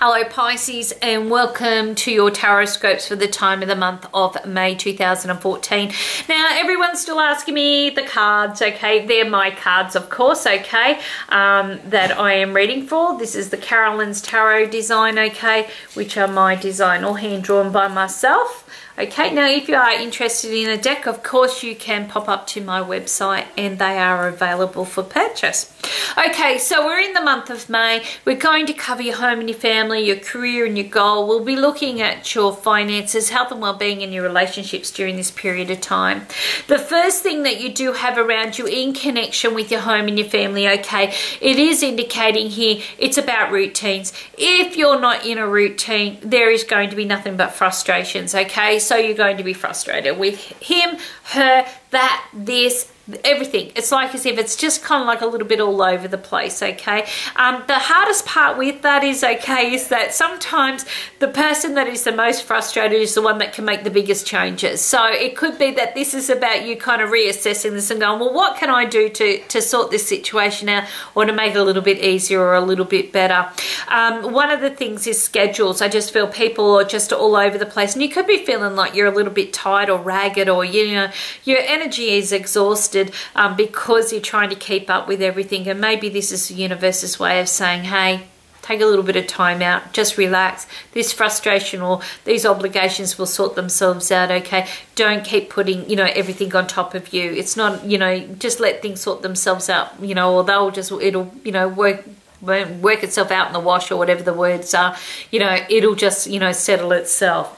Hello Pisces, and welcome to your Tarotscopes for the time of the month of May 2014. Now everyone's still asking me the cards, okay? They're my cards, of course, okay, that I am reading for. This is the Carolyn's Tarot design, okay, which are my design, all hand drawn by myself. Okay, now if you are interested in a deck, of course you can pop up to my website and they are available for purchase. Okay, so we're in the month of May. We're going to cover your home and your family, your career and your goal. We'll be looking at your finances, health and well-being and your relationships during this period of time. The first thing that you do have around you in connection with your home and your family, okay, it is indicating here it's about routines. If you're not in a routine, there is going to be nothing but frustrations, okay? So you're going to be frustrated with him, her, that, this, everything. It's like as if it's just kind of like a little bit all over the place, okay? The hardest part with that is, okay, is that sometimes the person that is the most frustrated is the one that can make the biggest changes. So it could be that this is about you kind of reassessing this and going, well, what can I do to sort this situation out or to make it a little bit easier or a little bit better? One of the things is schedules. I just feel people are just all over the place, and you could be feeling like you're a little bit tired or ragged, or, you know, your energy is exhausted because you're trying to keep up with everything. And maybe this is the universe's way of saying, hey, take a little bit of time out, just relax. This frustration or these obligations will sort themselves out, okay? Don't keep putting, you know, everything on top of you. It's not, you know, just let things sort themselves out, you know, or they'll just, it'll, you know, work itself out in the wash, or whatever the words are, you know, it'll just, you know, settle itself.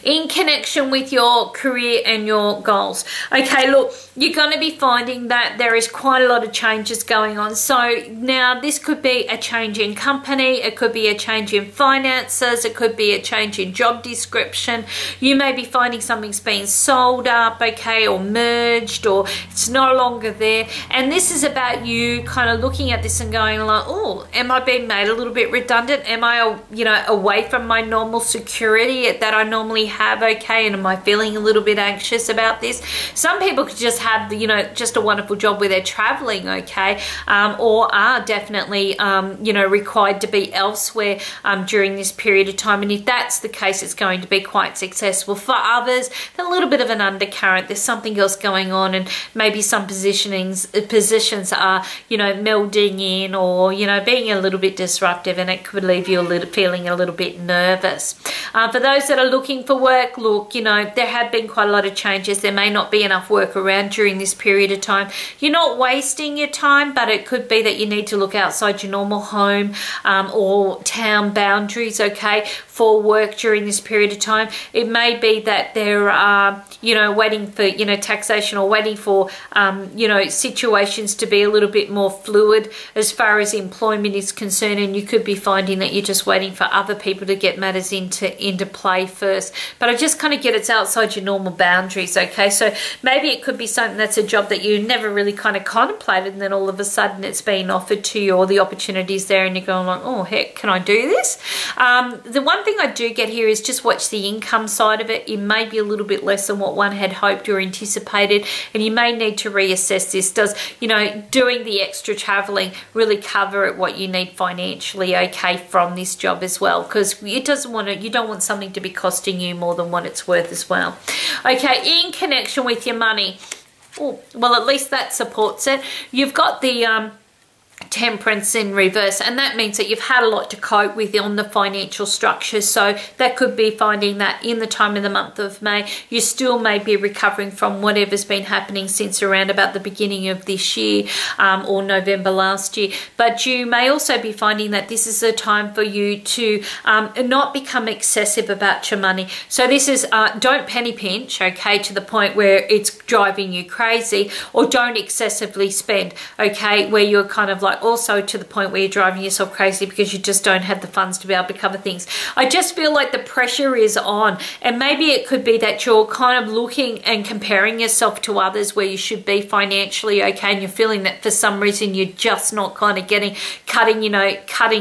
In connection with your career and your goals, okay, look, you're going to be finding that there is quite a lot of changes going on. So now this could be a change in company, it could be a change in finances, it could be a change in job description. You may be finding something's being sold up, okay, or merged, or it's no longer there. And this is about you kind of looking at this and going like, oh, am I being made a little bit redundant? Am I, you know, away from my normal security that I normally have, okay, and am I feeling a little bit anxious about this? Some people could just have, you know, just a wonderful job where they're traveling, okay, or are definitely, you know, required to be elsewhere during this period of time. And if that's the case, it's going to be quite successful. For others, a little bit of an undercurrent. There's something else going on, and maybe some positions are, you know, melding in, or, you know, being a little bit disruptive, and it could leave you feeling a little bit nervous. For those that are looking for work, look, you know, there have been quite a lot of changes. There may not be enough work around during this period of time. You're not wasting your time, but it could be that you need to look outside your normal home or town boundaries, okay, for work during this period of time. It may be that there are, you know, waiting for, you know, taxation, or waiting for, you know, situations to be a little bit more fluid as far as employment is concerned, and you could be finding that you're just waiting for other people to get matters into play first. But I just kind of get it's outside your normal boundaries, okay? So maybe it could be something that's a job that you never really kind of contemplated, and then all of a sudden it's being offered to you, or the opportunity's there, and you're going like, oh, heck, can I do this? The one thing I do get here is just watch the income side of it. It may be a little bit less than what one had hoped or anticipated, and you may need to reassess this. Does, you know, doing the extra traveling really cover what you need financially, okay, from this job as well? Because it doesn't want to, you don't want something to be costing you more than what it's worth as well. Okay, in connection with your money, oh, well, at least that supports it. You've got the Temperance in reverse, and that means that you've had a lot to cope with on the financial structure. So that could be finding that in the time of the month of May, you still may be recovering from whatever's been happening since around about the beginning of this year, or November last year. But you may also be finding that this is a time for you to not become excessive about your money. So this is don't penny pinch, okay, to the point where it's driving you crazy, or don't excessively spend, okay, where you're kind of like also to the point where you're driving yourself crazy because you just don't have the funds to be able to cover things. I just feel like the pressure is on, and maybe it could be that you're kind of looking and comparing yourself to others where you should be financially, okay, and you're feeling that for some reason you're just not kind of cutting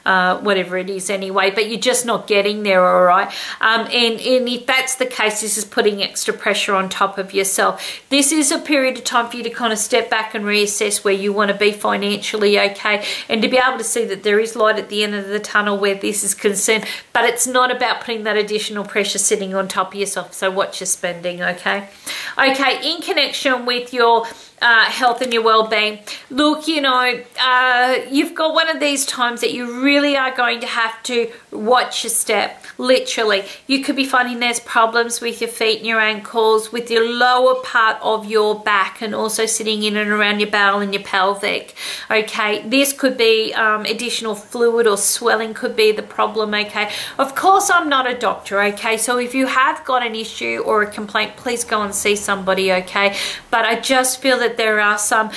whatever it is anyway, but you're just not getting there, all right? And if that's the case, this is putting extra pressure on top of yourself. This is a period of time for you to kind of step back and reassess where you want to be financially, financially, okay, and to be able to see that there is light at the end of the tunnel where this is concerned, but it's not about putting that additional pressure sitting on top of yourself. So watch your spending, okay? Okay, in connection with your health and your well-being, look, you know, you've got one of these times that you really are going to have to watch your step. Literally, you could be finding there's problems with your feet and your ankles, with your lower part of your back, and also sitting in and around your bowel and your pelvic. Okay, this could be additional fluid or swelling could be the problem. Okay, of course I'm not a doctor, okay, so if you have got an issue or a complaint, please go and see somebody, okay, but I just feel that there are some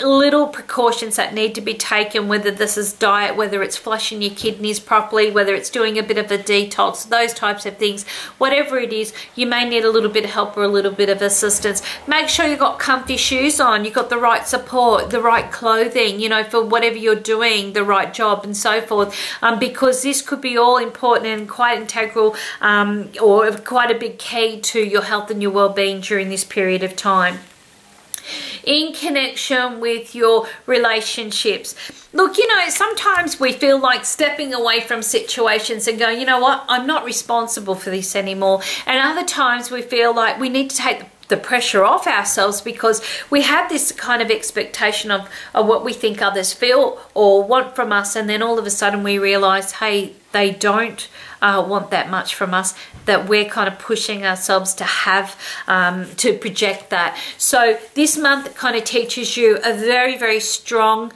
little precautions that need to be taken, whether this is diet, whether it's flushing your kidneys properly, whether it's doing a bit of a detox, those types of things. Whatever it is, you may need a little bit of help or a little bit of assistance. Make sure you've got comfy shoes on, you've got the right support, the right clothing, you know, for whatever you're doing, the right job and so forth, because this could be all important and quite integral or quite a big key to your health and your well-being during this period of time. In connection with your relationships, look, you know, sometimes we feel like stepping away from situations and going, you know what, I'm not responsible for this anymore. And other times we feel like we need to take the pressure off ourselves because we have this kind of expectation of what we think others feel or want from us, and then all of a sudden we realize, hey, they don't want that much from us, that we're kind of pushing ourselves to have to project that. So this month kind of teaches you a very, very strong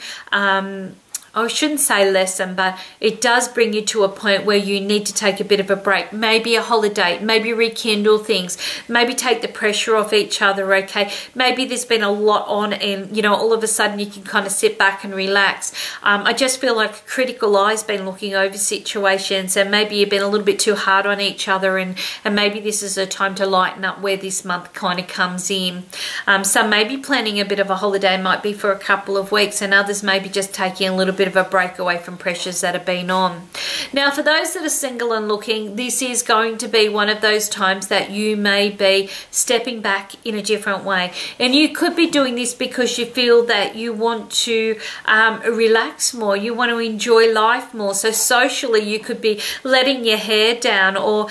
I shouldn't say lesson, but it does bring you to a point where you need to take a bit of a break, maybe a holiday, maybe rekindle things, maybe take the pressure off each other, okay? Maybe there's been a lot on and, you know, all of a sudden you can kind of sit back and relax. I just feel like a critical eye's been looking over situations, and maybe you've been a little bit too hard on each other, and maybe this is a time to lighten up where this month kind of comes in. Some may be planning a bit of a holiday, might be for a couple of weeks, and others may be just taking a little bit of a break away from pressures that have been on. Now, for those that are single and looking, this is going to be one of those times that you may be stepping back in a different way, and you could be doing this because you feel that you want to relax more, you want to enjoy life more. So socially you could be letting your hair down, or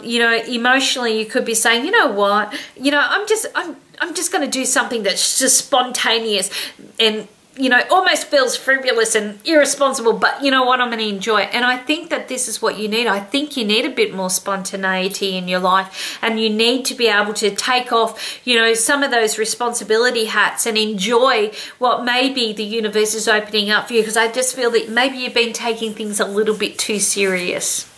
you know, emotionally you could be saying, you know what, you know, I'm just going to do something that's just spontaneous and, you know, almost feels frivolous and irresponsible, but you know what, I'm going to enjoy it. And I think that this is what you need. I think you need a bit more spontaneity in your life, and you need to be able to take off, you know, some of those responsibility hats and enjoy what maybe the universe is opening up for you, because I just feel that maybe you've been taking things a little bit too serious.